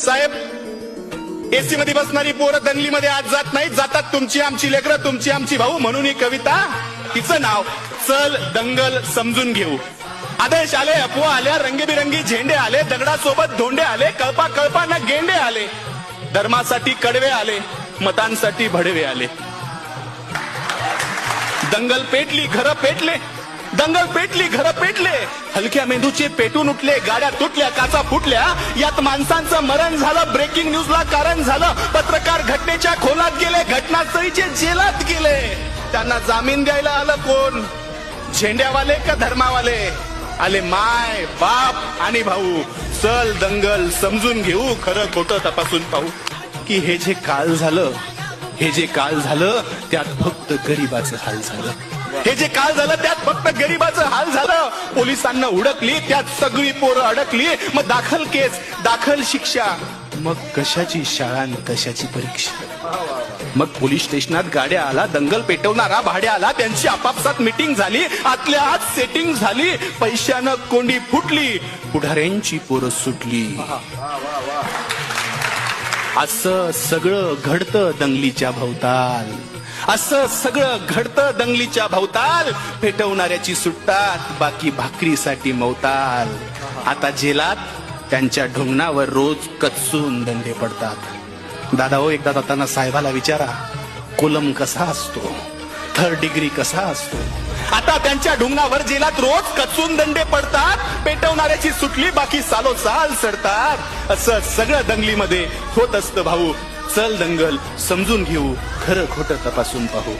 साहेब AC मध्ये बसणारी पोरं दंगलीमध्ये आज जात नाहीत, जातात तुमची आमची लेकरं, तुमची आमची भाऊ. म्हणून ही कविता, तिचं नाव चल दंगल समजून घेऊ. आदेश आले, अफवा आल्या, रंगीबिरंगी झेंडे आले, दगडासोबत धोंडे आले, कळपा कळपानं गेंडे आले, धर्मासाठी कडवे आले, मतांसाठी भडवे आले. दंगल पेटली, घरं पेटले, दंगल पेटली, घरं पेटले, हलक्या मेंदूचे पेटून उठले, गाड्या तुटल्या, काचा फुटल्या, यात माणसांचं मरण झालं, ब्रेकिंग न्यूजला कारण झालं, पत्रकार घटनेच्या खोलात गेले, घटनास्थळीचे जेलात गेले. त्यांना जामीन द्यायला आलं कोण? झेंड्यावाले का धर्मावाले? आले माय बाप आणि भाऊ. चल दंगल समजून घेऊ, खरं खोटं तपासून पाहू. की हे जे काल झालं, हे जे काल झालं त्यात फक्त गरिबाचं हाल झालं. हे जे काल झालं त्यात फक्त गरिबाचं हाल झालं. पोलिसांना उडकली, त्यात सगळी पोरं अडकली. मग दाखल केस, दाखल शिक्षा, मग कशाची शाळा आणि कशाची परीक्षा. मग पोलीस स्टेशनात गाड्या आला, दंगल पेटवणारा भाड्या आला, त्यांची आपापसात मीटिंग झाली, आतल्या आत सेटिंग झाली, पैशानं कोंडी फुटली, पुढाऱ्यांची पोरं सुटली. असं सगळं घडतं दंगलीच्या भोवताल, असं सगळं घडतं दंगलीच्या भोवताल. पेटवणाऱ्याची सुटतात, बाकी भाकरीसाठी मवताल. आता जेलात त्यांच्या ढुंगणावर रोज कचून दंडे पडतात. दादा हो, एकदा जाताना साहेबाला विचारा, कोलम कसा असतो, थर्ड डिग्री कसा असतो. आता त्यांच्या ढुंगणावर जेलात रोज कचून दंडे पडतात. पेटवणाऱ्याची सुटली, बाकी सालो साल सडतात. असं सगळं दंगलीमध्ये होत असतं भाऊ. चल दंगल समजून घेऊ, खरं खोटं तपासून पाहू.